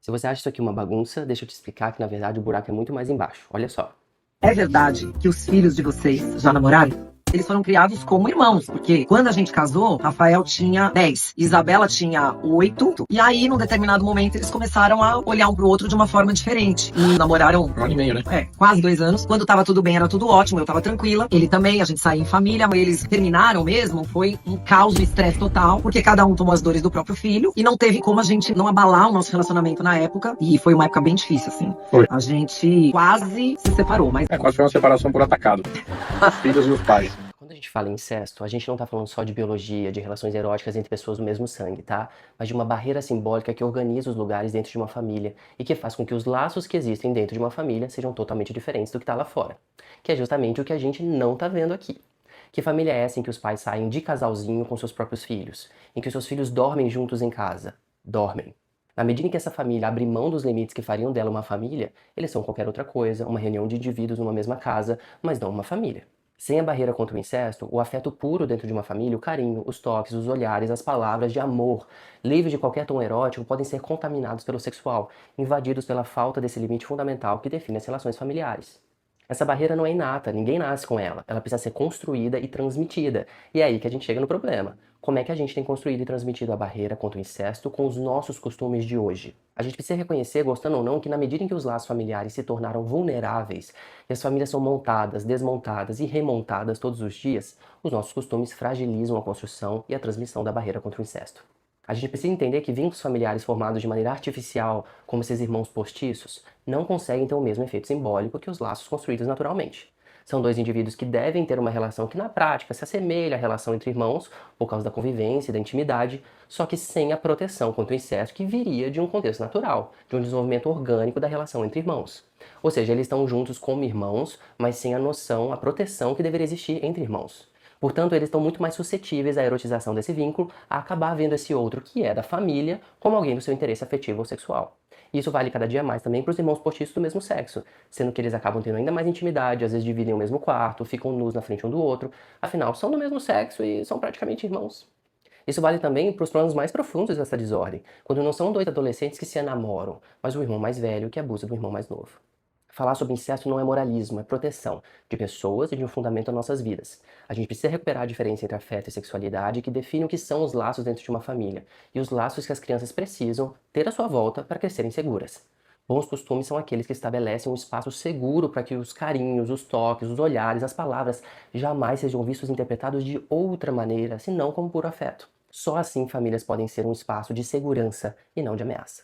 Se você acha isso aqui uma bagunça, deixa eu te explicar que na verdade o buraco é muito mais embaixo. Olha só. É verdade que os filhos de vocês já namoraram? Eles foram criados como irmãos, porque quando a gente casou, Rafael tinha 10, Isabela tinha 8, e aí, num determinado momento, eles começaram a olhar um pro outro de uma forma diferente. E namoraram 1 ano e meio, né? Quase 2 anos. Quando tava tudo bem, era tudo ótimo, eu tava tranquila. Ele também, a gente saía em família, mas eles terminaram mesmo, foi um caos e estresse total, porque cada um tomou as dores do próprio filho, e não teve como a gente não abalar o nosso relacionamento na época, e foi uma época bem difícil, assim. Foi. A gente quase se separou, mas Quase foi uma separação por atacado. Os filhos e os pais. Quando a gente fala em incesto, a gente não tá falando só de biologia, de relações eróticas entre pessoas do mesmo sangue, tá? Mas de uma barreira simbólica que organiza os lugares dentro de uma família e que faz com que os laços que existem dentro de uma família sejam totalmente diferentes do que tá lá fora. Que é justamente o que a gente não tá vendo aqui. Que família é essa em que os pais saem de casalzinho com seus próprios filhos? Em que os seus filhos dormem juntos em casa? Dormem. Na medida em que essa família abre mão dos limites que fariam dela uma família, eles são qualquer outra coisa, uma reunião de indivíduos numa mesma casa, mas não uma família. Sem a barreira contra o incesto, o afeto puro dentro de uma família, o carinho, os toques, os olhares, as palavras de amor, livres de qualquer tom erótico, podem ser contaminados pelo sexual, invadidos pela falta desse limite fundamental que define as relações familiares. Essa barreira não é inata, ninguém nasce com ela precisa ser construída e transmitida. E é aí que a gente chega no problema. Como é que a gente tem construído e transmitido a barreira contra o incesto com os nossos costumes de hoje? A gente precisa reconhecer, gostando ou não, que na medida em que os laços familiares se tornaram vulneráveis e as famílias são montadas, desmontadas e remontadas todos os dias, os nossos costumes fragilizam a construção e a transmissão da barreira contra o incesto. A gente precisa entender que vínculos familiares formados de maneira artificial, como esses irmãos postiços, não conseguem ter o mesmo efeito simbólico que os laços construídos naturalmente. São dois indivíduos que devem ter uma relação que na prática se assemelha à relação entre irmãos, por causa da convivência e da intimidade, só que sem a proteção contra o incesto que viria de um contexto natural, de um desenvolvimento orgânico da relação entre irmãos. Ou seja, eles estão juntos como irmãos, mas sem a noção, a proteção que deveria existir entre irmãos. Portanto, eles estão muito mais suscetíveis à erotização desse vínculo, a acabar vendo esse outro, que é da família, como alguém do seu interesse afetivo ou sexual. E isso vale cada dia mais também para os irmãos postiços do mesmo sexo, sendo que eles acabam tendo ainda mais intimidade, às vezes dividem o mesmo quarto, ficam nus na frente um do outro, afinal, são do mesmo sexo e são praticamente irmãos. Isso vale também para os problemas mais profundos dessa desordem, quando não são dois adolescentes que se enamoram, mas o irmão mais velho que abusa do irmão mais novo. Falar sobre incesto não é moralismo, é proteção de pessoas e de um fundamento às nossas vidas. A gente precisa recuperar a diferença entre afeto e sexualidade que define o que são os laços dentro de uma família e os laços que as crianças precisam ter à sua volta para crescerem seguras. Bons costumes são aqueles que estabelecem um espaço seguro para que os carinhos, os toques, os olhares, as palavras jamais sejam vistos e interpretados de outra maneira, senão como puro afeto. Só assim famílias podem ser um espaço de segurança e não de ameaça.